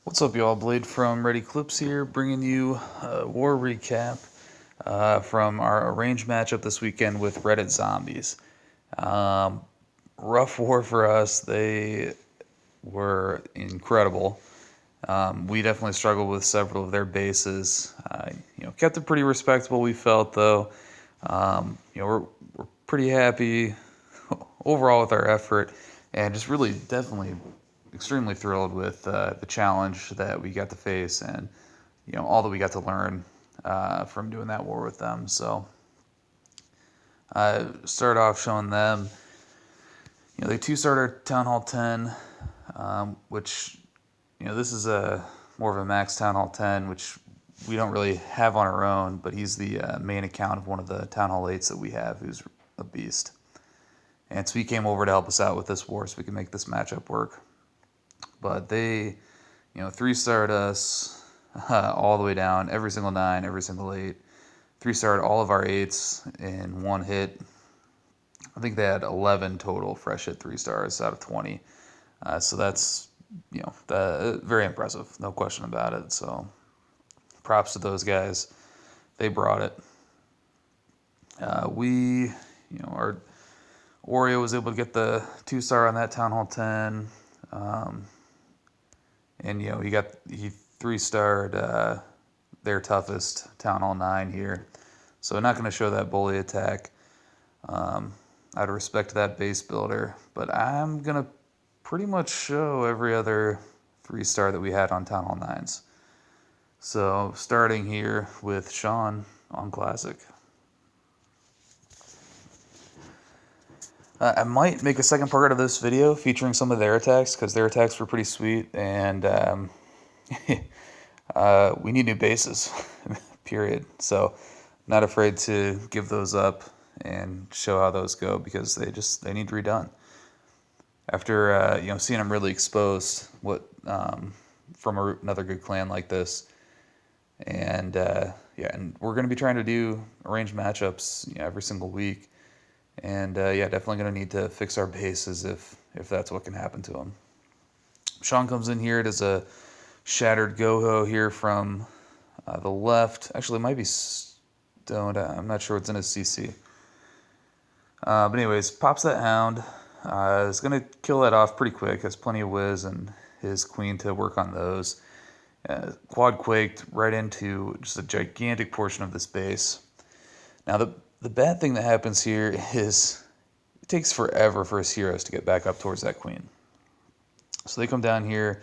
What's up, y'all? Blade from Ready Clips here, bringing you a war recap from our arranged matchup this weekend with Reddit Zombies. Um, Rough war for us. They were incredible. We definitely struggled with several of their bases. Kept it pretty respectable. We felt though. We're pretty happy overall with our effort, and just really definitely extremely thrilled with the challenge that we got to face, and all that we got to learn from doing that war with them. So I started off showing them, they two-starter Town Hall 10, which this is a more of a max Town Hall 10, which we don't really have on our own, but he's the main account of one of the Town Hall 8s that we have, who's a beast. And so he came over to help us out with this war so we can make this matchup work. But they, three-starred us all the way down, every single 9, every single 8. Three-starred all of our 8s in one hit. I think they had 11 total fresh hit 3-stars out of 20. So that's, very impressive, no question about it. So props to those guys. They brought it. Our Oreo was able to get the 2-star on that Town Hall 10. And he 3-starred their toughest Town Hall 9 here. So not going to show that bully attack. Out of respect to that base builder, but I'm going to pretty much show every other 3-star that we had on Town Hall 9s. So starting here with Sean on Classic. I might make a second part of this video featuring some of their attacks, because their attacks were pretty sweet, and we need new bases, period. So not afraid to give those up and show how those go, because they need redone. After seeing them really exposed, from another good clan like this, and and we're going to be trying to do arranged matchups every single week. And definitely going to need to fix our bases if that's what can happen to them. Sean comes in here. It is a shattered Goho here from the left. Actually, it might be stoned. I'm not sure what's in his CC. But anyways, pops that Hound. Is going to kill that off pretty quick. Has plenty of whiz and his queen to work on those. Quad quaked right into just a gigantic portion of this base. Now the bad thing that happens here is it takes forever for his heroes to get back up towards that queen. So they come down here,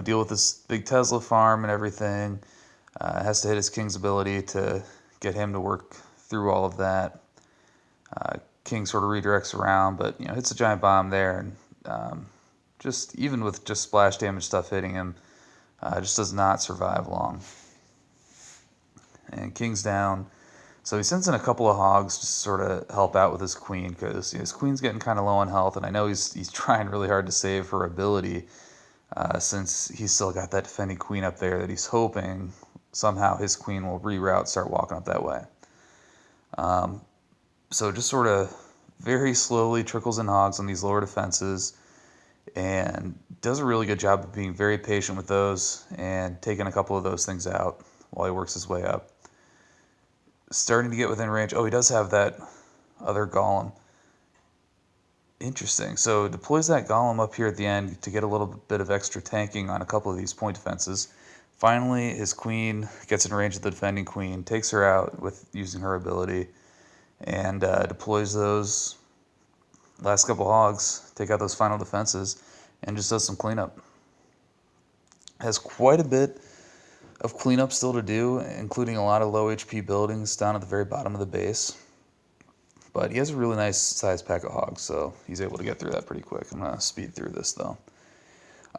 deal with this big Tesla farm and everything. Has to hit his king's ability to get him to work through all of that. King sort of redirects around, but hits a giant bomb there, and just even with just splash damage stuff hitting him, just does not survive long. And King's down. So he sends in a couple of hogs to sort of help out with his queen, because his queen's getting kind of low on health, and I know he's trying really hard to save her ability, since he's still got that defending queen up there that he's hoping somehow his queen will reroute, start walking up that way. So just sort of very slowly trickles in hogs on these lower defenses, and does a really good job of being very patient with those and taking a couple of those things out while he works his way up. Starting to get within range. Oh, he does have that other golem. Interesting. So deploys that golem up here at the end to get a little bit of extra tanking on a couple of these point defenses. Finally, his queen gets in range of the defending queen, takes her out with using her ability, and deploys those last couple hogs, take out those final defenses, and just does some cleanup. Has quite a bit of cleanup still to do, including a lot of low HP buildings down at the very bottom of the base. But he has a really nice sized pack of hogs, so he's able to get through that pretty quick. I'm going to speed through this, though.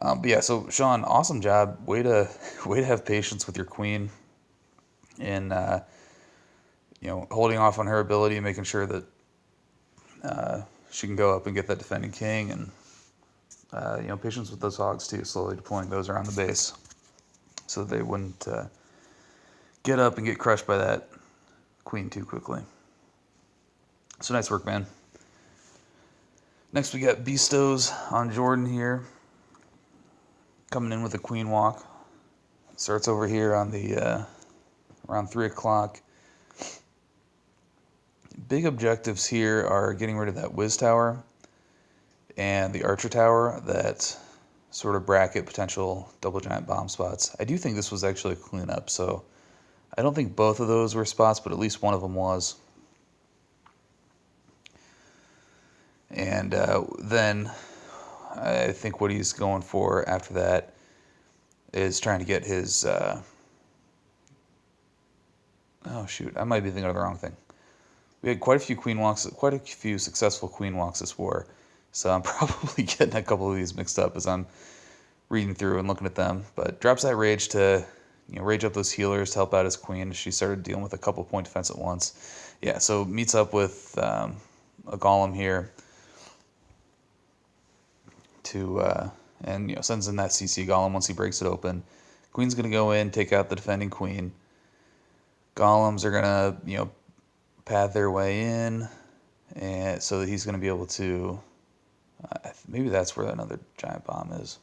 But yeah, so Sean, awesome job. Way to have patience with your queen, and holding off on her ability and making sure that she can go up and get that defending king, and patience with those hogs too, slowly deploying those around the base so that they wouldn't get up and get crushed by that queen too quickly. So nice work, man. Next we got Beastos on Jordan here. coming in with a queen walk. Starts over here on the around 3 o'clock. Big objectives here are getting rid of that whiz tower and the archer tower that sort of bracket potential double giant bomb spots. I do think this was actually a cleanup, so I don't think both of those were spots, but at least one of them was. And then I think what he's going for after that is trying to get his... oh shoot, I might be thinking of the wrong thing. We had quite a few queen walks, quite a few successful queen walks this war, so I'm probably getting a couple of these mixed up as I'm reading through and looking at them. But drops that rage to, rage up those healers to help out his queen. She started dealing with a couple point defense at once. Yeah, so meets up with a golem here to and sends in that CC golem once he breaks it open. Queen's gonna go in, take out the defending queen. Golems are gonna path their way in, and so that he's gonna be able to. Maybe that's where another giant bomb is.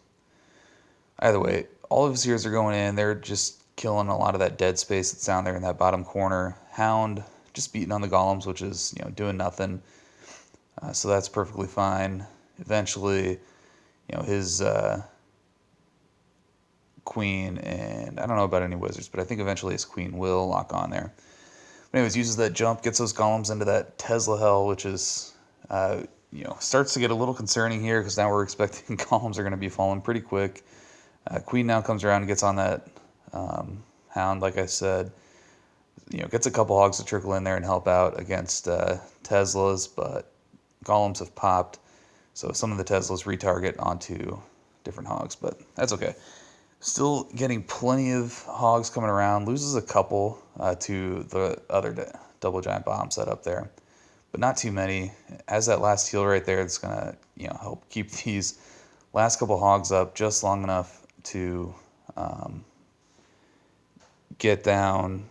Either way, all of his heroes are going in. They're just killing a lot of that dead space that's down there in that bottom corner. Hound just beating on the golems, which is doing nothing. So that's perfectly fine. Eventually, his queen, and I don't know about any wizards, but I think eventually his queen will lock on there. But anyways, uses that jump, gets those golems into that Tesla hell, which is, starts to get a little concerning here because now we're expecting golems are going to be falling pretty quick. Queen now comes around and gets on that hound, like I said. Gets a couple hogs to trickle in there and help out against Teslas, but golems have popped. So some of the Teslas retarget onto different hogs, but that's okay. Still getting plenty of hogs coming around. Loses a couple to the other double giant bomb set up there, but not too many. As that last heal right there, it's gonna help keep these last couple hogs up just long enough to get down,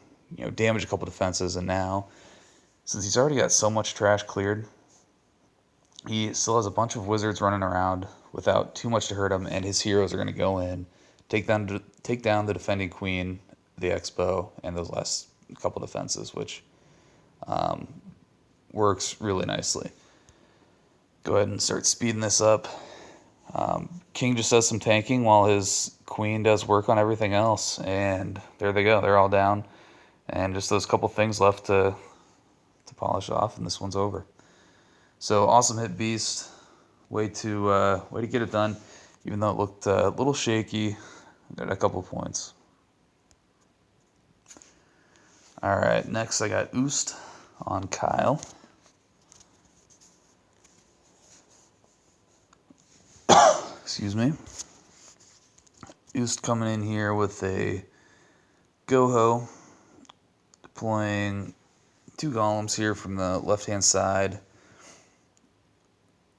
damage a couple defenses. And now, since he's already got so much trash cleared, he still has a bunch of wizards running around without too much to hurt him, and his heroes are going to go in, take down the defending queen, the Expo, and those last couple defenses, which works really nicely. Go ahead and start speeding this up. King just does some tanking while his queen does work on everything else, and there they go. They're all down, and just those couple things left to polish off, and this one's over. So awesome hit beast, way to get it done, even though it looked a little shaky. Got a couple points. All right, next I got Oost on Kyle. Excuse me. Oost coming in here with a Goho, deploying 2 golems here from the left-hand side.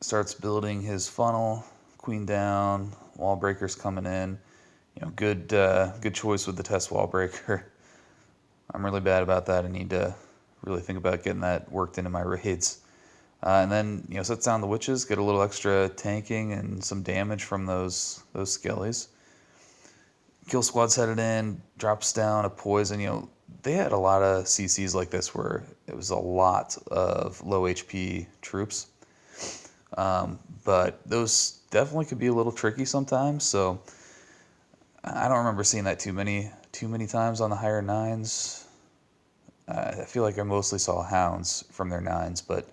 Starts building his funnel, queen down, wall breakers coming in. Good choice with the test wall breaker. I'm really bad about that. I need to really think about getting that worked into my raids. And then sets down the witches, get a little extra tanking and some damage from those skellies. Kill squad's headed in, drops down a poison. They had a lot of CCs like this where it was a lot of low HP troops. But those definitely could be a little tricky sometimes. So I don't remember seeing that too many times on the higher 9s. I feel like I mostly saw hounds from their 9s, but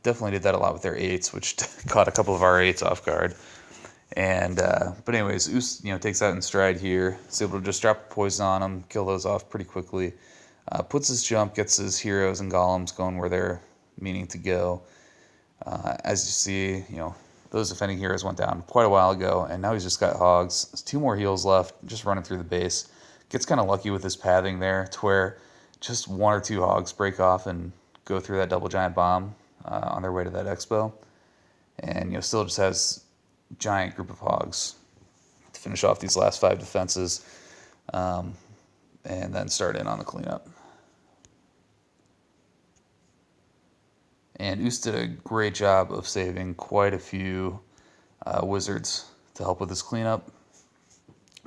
definitely did that a lot with their 8s, which caught a couple of our 8s off guard. And but anyways, Oost takes that in stride here. Is able to just drop poison on them, kill those off pretty quickly. Puts his jump, gets his heroes and golems going where they're meaning to go. As you see, those defending heroes went down quite a while ago, and now he's just got hogs. There's 2 more heals left, just running through the base. Gets kind of lucky with his pathing there, to where just 1 or 2 hogs break off and go through that double giant bomb on their way to that Expo. And still just has giant group of hogs to finish off these last 5 defenses, and then start in on the cleanup. And Oost did a great job of saving quite a few wizards to help with this cleanup.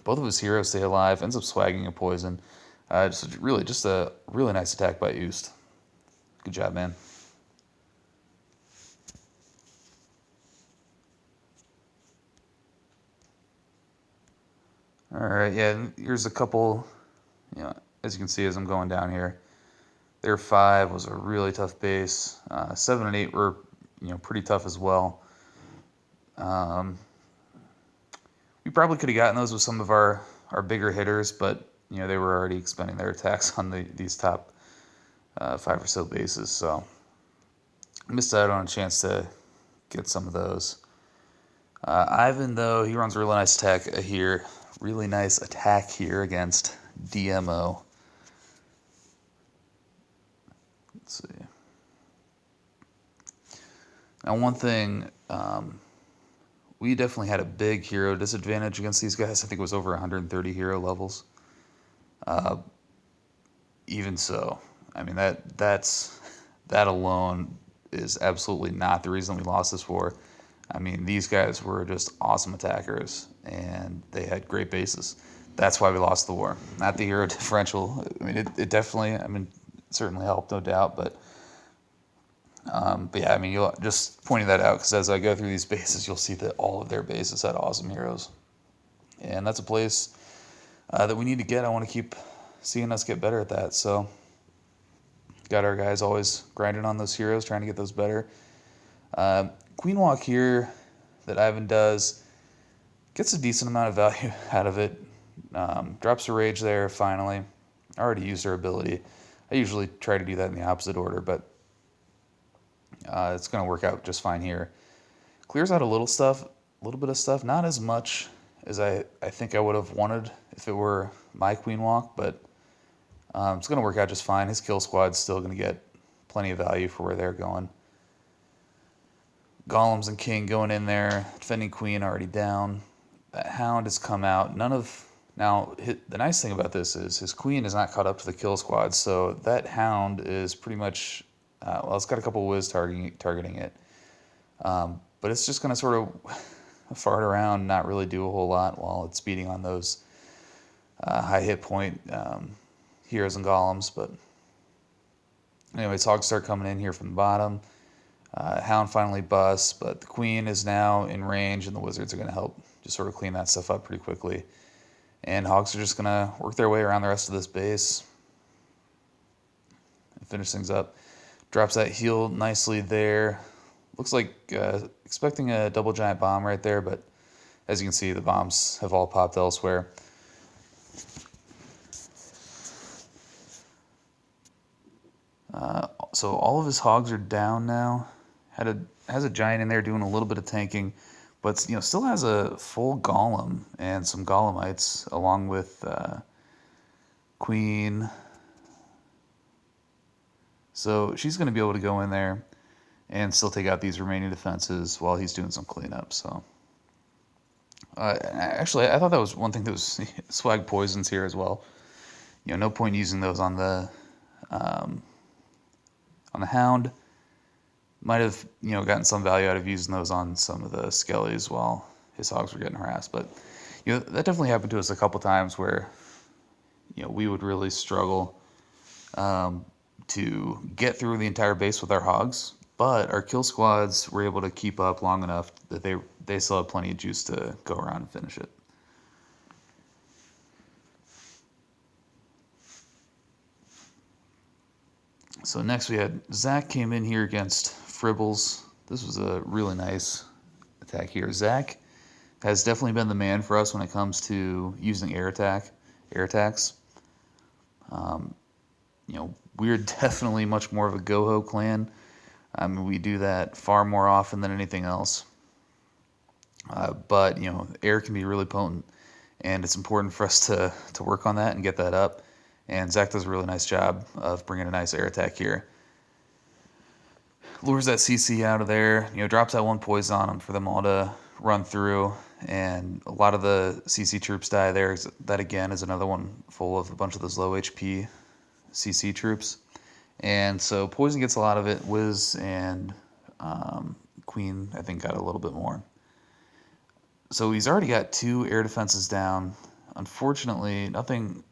Both of his heroes stay alive, ends up swagging a poison. Just a really nice attack by Oost. Good job, man. All right, yeah, here's a couple, as you can see as I'm going down here. Their 5 was a really tough base. 7 and 8 were, pretty tough as well. We probably could have gotten those with some of our bigger hitters, but, they were already expending their attacks on these top 5 or so bases, so missed out on a chance to get some of those. Ivan, though, he runs a really nice attack here. Really nice attack here against DMO. Let's see. Now, one thing, we definitely had a big hero disadvantage against these guys. I think it was over 130 hero levels. Even so, I mean, that alone is absolutely not the reason we lost this war. I mean, these guys were just awesome attackers, and they had great bases. That's why we lost the war, not the hero differential. I mean, it definitely, it certainly helped, no doubt, but yeah, I mean, you'll just pointing that out because as I go through these bases, you'll see that all of their bases had awesome heroes, and that's a place that we need to get. I want to keep seeing us get better at that. So, got our guys always grinding on those heroes, trying to get those better. Queen Walk here that Ivan does gets a decent amount of value out of it. Drops a rage there finally. I already used her ability. I usually try to do that in the opposite order, but it's going to work out just fine here. Clears out a little bit of stuff. Not as much as I think I would have wanted if it were my Queen Walk, but it's going to work out just fine. His kill squad's still going to get plenty of value for where they're going. Golems and King going in there. Defending Queen already down. That Hound has come out. The nice thing about this is his Queen is not caught up to the kill squad, so that Hound is pretty much, it's got a couple of Wiz targeting it. But it's just going to sort of fart around, not really do a whole lot while it's beating on those high hit point heroes and golems. But anyways, Hogs start coming in here from the bottom. Hound finally busts, but the Queen is now in range, and the Wizards are going to help just sort of clean that stuff up pretty quickly. And Hogs are just going to work their way around the rest of this base and finish things up. Drops that heal nicely there. Looks like expecting a double giant bomb right there, but as you can see, the bombs have all popped elsewhere. So all of his Hogs are down now. Has a giant in there doing a little bit of tanking, but still has a full golem and some golemites along with Queen. So she's going to be able to go in there and still take out these remaining defenses while he's doing some cleanup. So actually, I thought that was one thing that was swag poisons here as well. No point using those on the Hound. Might have gotten some value out of using those on some of the Skellies while his Hogs were getting harassed. But that definitely happened to us a couple times where we would really struggle to get through the entire base with our Hogs, but our kill squads were able to keep up long enough that they still had plenty of juice to go around and finish it. So next we had Zach came in here against Fribbles. This was a really nice attack here. Zach has definitely been the man for us when it comes to using air attacks. We're definitely much more of a Go-Ho clan. We do that far more often than anything else. But air can be really potent, and it's important for us to work on that and get that up. And Zach does a really nice job of bringing a nice air attack here. Lures that CC out of there, drops that one poison on him for them all to run through. And a lot of the CC troops die there. That, again, is another one full of a bunch of those low HP CC troops. And so poison gets a lot of it. Wiz and Queen, I think, got a little bit more. So he's already got 2 air defenses down. unfortunately, nothing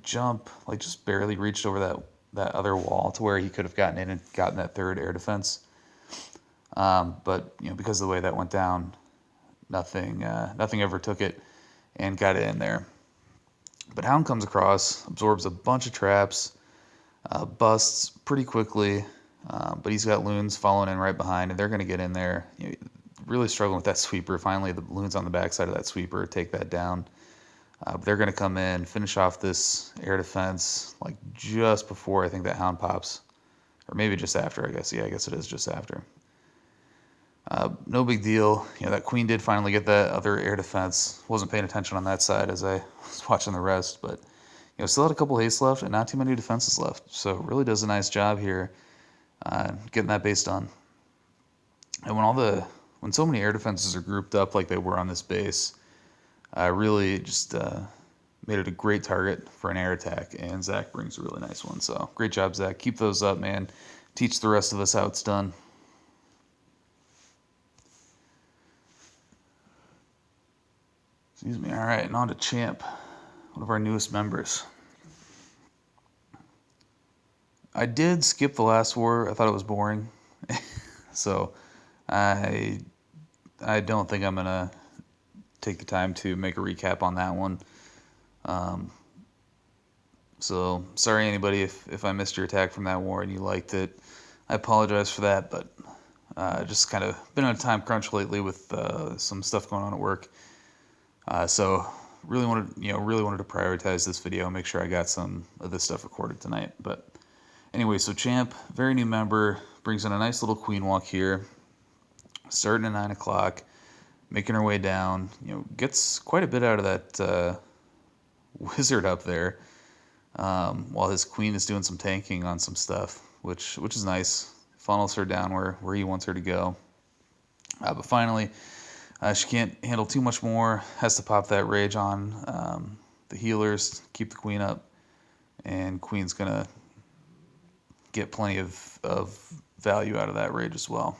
jump, like just barely reached over that other wall to where he could have gotten in and gotten that third air defense. But because of the way that went down, nothing ever took it and got it in there. But Hound comes across, absorbs a bunch of traps, busts pretty quickly, but he's got loons following in right behind, and they're going to get in there. Really struggling with that sweeper. Finally, the loons on the backside of that sweeper take that down. But they're going to come in, finish off this air defense, like just before I think that Hound pops, or maybe just after. I guess I guess it is just after. No big deal. That queen did finally get that other air defense. Wasn't paying attention on that side as I was watching the rest, but still had a couple haste left and not too many defenses left. So really does a nice job here getting that base done. And when so many air defenses are grouped up like they were on this base, really just made it a great target for an air attack. And Zach brings a really nice one. So great job, Zach. Keep those up, man. Teach the rest of us how it's done. Excuse me. All right, and on to Champ, one of our newest members. I did skip the last war. I thought it was boring. So I don't think I'm going to take the time to make a recap on that one. So sorry anybody if I missed your attack from that war and you liked it. I apologize for that, but just kind of been on a time crunch lately with some stuff going on at work. So really wanted to prioritize this video and make sure I got some of this stuff recorded tonight. But anyway, so Champ, very new member, brings in a nice little queen walk here, starting at 9 o'clock, making her way down. Gets quite a bit out of that wizard up there, while his queen is doing some tanking on some stuff, which is nice. Funnels her down where he wants her to go. But finally, she can't handle too much more, has to pop that rage on the healers, keep the queen up, and queen's going to get plenty of value out of that rage as well.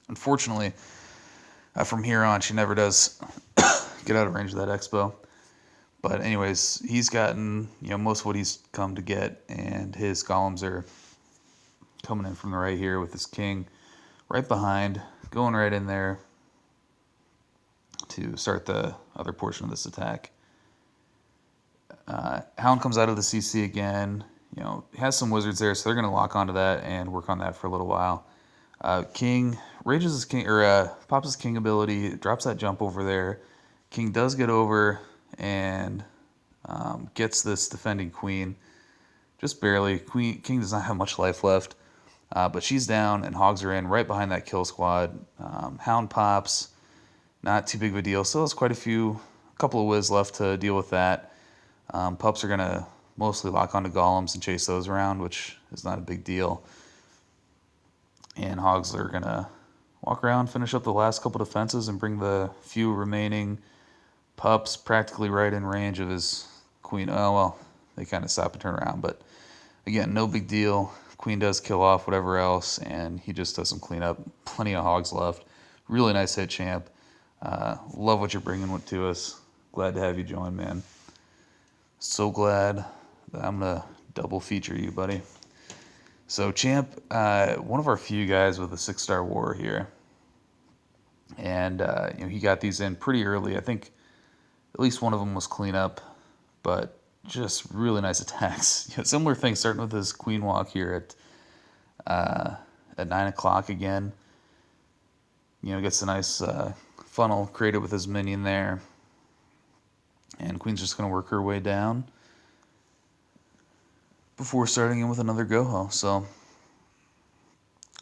Unfortunately, from here on, she never does get out of range of that expo. But anyways, he's gotten most of what he's come to get, and his golems are coming in from the right here with his king right behind, going right in there to start the other portion of this attack. Hound comes out of the CC again. Has some wizards there, so they're going to lock onto that and work on that for a little while. King rages his king, or pops his king ability, drops that jump over there. King does get over and gets this defending queen, just barely. King does not have much life left, but she's down and hogs are in right behind that kill squad. Hound pops, not too big of a deal. Still has quite a couple of whiz left to deal with that. Pups are going to mostly lock onto golems and chase those around, which is not a big deal. And hogs are going to walk around, finish up the last couple defenses, and bring the few remaining pups practically right in range of his queen. Oh, well, they kind of stop and turn around. But again, no big deal. Queen does kill off whatever else, and he just does some cleanup. Plenty of hogs left. Really nice hit, Champ. Love what you're bringing to us. Glad to have you join, man. So glad that I'm going to double feature you, buddy. So Champ, one of our few guys with a 6-star war here. And he got these in pretty early. I think at least one of them was cleanup, but just really nice attacks. Similar thing, starting with his queen walk here at 9 o'clock again. Gets a nice funnel created with his minion there. And queen's just going to work her way down before starting in with another go-ho. So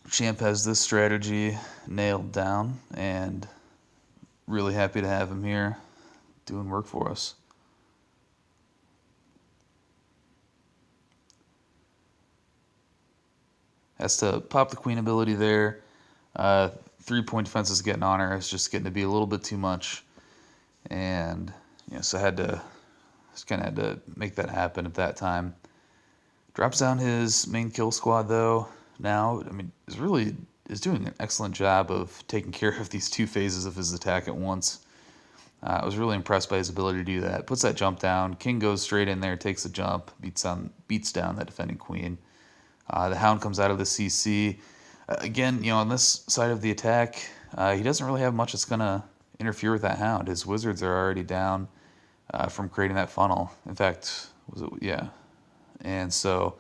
Champ has this strategy nailed down, and really happy to have him here doing work for us. Has to pop the queen ability there. 3-point defense is getting on her. It's just getting to be a little bit too much. And so I just kind of had to make that happen at that time. Drops down his main kill squad though. Now, is doing an excellent job of taking care of these two phases of his attack at once. I was really impressed by his ability to do that. Puts that jump down. King goes straight in there, takes the jump, beats down that defending queen. The Hound comes out of the CC. Again, on this side of the attack, he doesn't really have much that's going to interfere with that Hound. His wizards are already down from creating that funnel. In fact, yeah. And so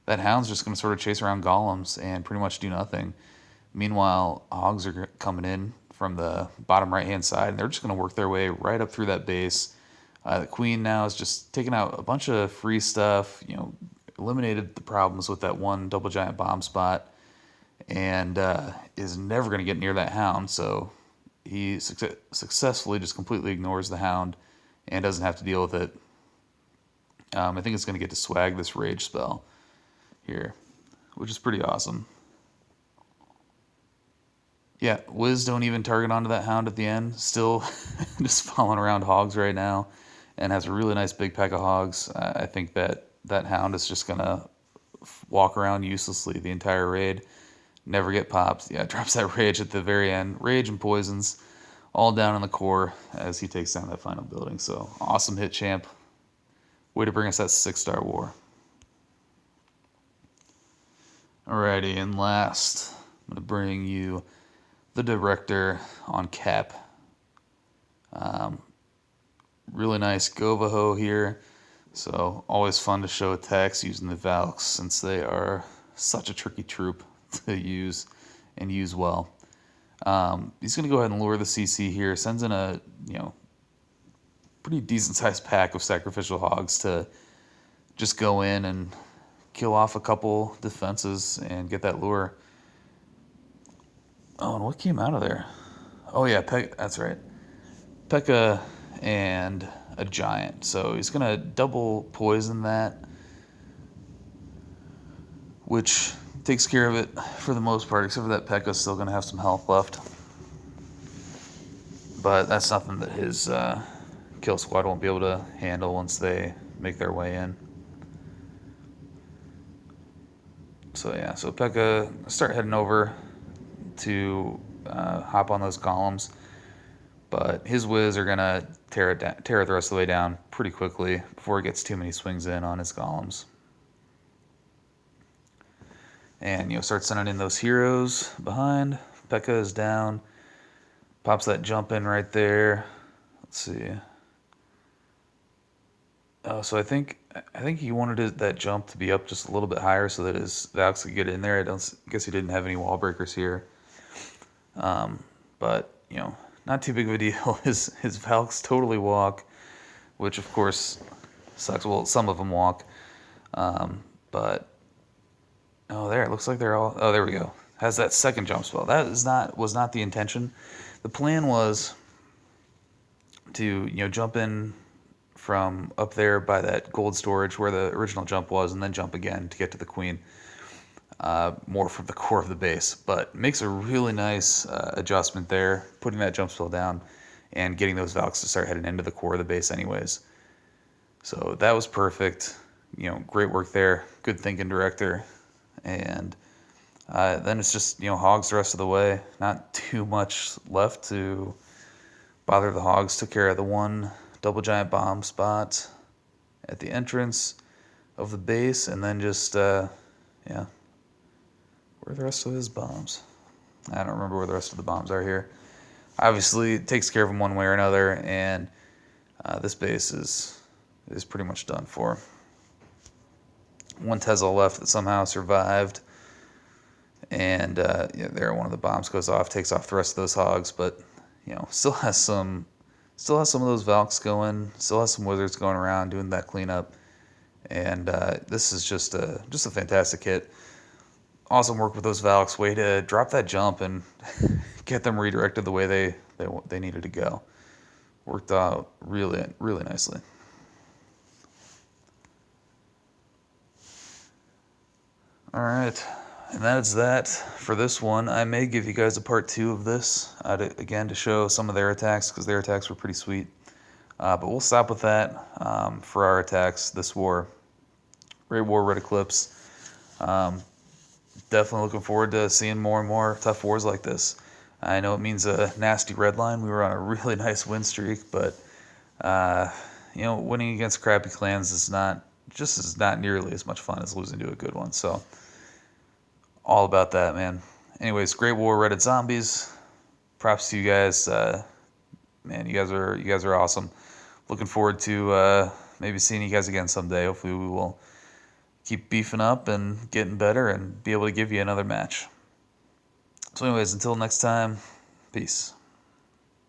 that Hound's just going to sort of chase around golems and pretty much do nothing. Meanwhile, Hogs are coming in from the bottom right-hand side, and they're just going to work their way right up through that base. The Queen now is just taking out a bunch of free stuff, eliminated the problems with that one double giant bomb spot, and is never going to get near that Hound, so he successfully just completely ignores the Hound and doesn't have to deal with it. I think it's going to get to swag this rage spell here, which is pretty awesome. Yeah, Wiz don't even target onto that Hound at the end. Still just following around Hogs right now and has a really nice big pack of Hogs. I think that Hound is just going to walk around uselessly the entire raid. Never get popped. Yeah, drops that Rage at the very end. Rage and Poisons all down in the core as he takes down that final building. So awesome hit, champ. Way to bring us that 6-star war. Alrighty, and last, I'm going to bring you the Director on Cap. Really nice Govaho here. So always fun to show attacks using the Valks since they are such a tricky troop to use and use well. He's going to go ahead and lure the CC here. Sends in a pretty decent sized pack of sacrificial Hogs to just go in and kill off a couple defenses and get that lure. Oh, and what came out of there? Oh yeah, that's right. P.E.K.K.A. and a giant. So he's going to double poison that, which takes care of it for the most part, except for that P.E.K.K.A.'s still going to have some health left. But that's nothing that his kill squad won't be able to handle once they make their way in. So yeah, so P.E.K.K.A. start heading over to hop on those columns. But his Wiz are going to tear it the rest of the way down pretty quickly before he gets too many swings in on his golems. And, start sending in those heroes behind. P.E.K.K.A. is down. Pops that jump in right there. Let's see. Oh, so I think he wanted that jump to be up just a little bit higher so that his Valks could get in there. I guess he didn't have any wall breakers here. But, not too big of a deal. His Valks totally walk, which of course sucks. Well, some of them walk. But, oh, there, it looks like they're all, oh, there we go. Has that second jump spell. That was not the intention. The plan was to, jump in from up there by that gold storage where the original jump was, and then jump again to get to the Queen, more from the core of the base. But makes a really nice adjustment there, putting that jump spell down and getting those Valks to start heading into the core of the base anyways. So that was perfect. Great work there. Good thinking, Director. And then it's just, Hogs the rest of the way. Not too much left to bother the Hogs. Took care of the one double giant bomb spot at the entrance of the base, and then just, where are the rest of his bombs? I don't remember where the rest of the bombs are here. Obviously, it takes care of them one way or another, and this base is pretty much done for. One Tesla left that somehow survived, and there one of the bombs goes off, takes off the rest of those Hogs, but still has some of those Valks going, still has some Wizards going around doing that cleanup, and this is just a fantastic hit. Awesome work with those Valks. Way to drop that jump and get them redirected the way they needed to go. Worked out really, really nicely. All right, and that is that for this one. I may give you guys a part 2 of this, again, to show some of their attacks, because their attacks were pretty sweet. But we'll stop with that for our attacks this war. Great war, Red Eclipse. Definitely looking forward to seeing more and more tough wars like this. I know it means a nasty red line. We were on a really nice win streak, but uh, winning against crappy clans is not nearly as much fun as losing to a good one. So all about that, man. Anyways, great war, Reddit zombies. Props to you guys. Man, you guys are awesome. Looking forward to maybe seeing you guys again someday. Hopefully, we will keep beefing up and getting better and be able to give you another match. So, anyways, until next time, peace.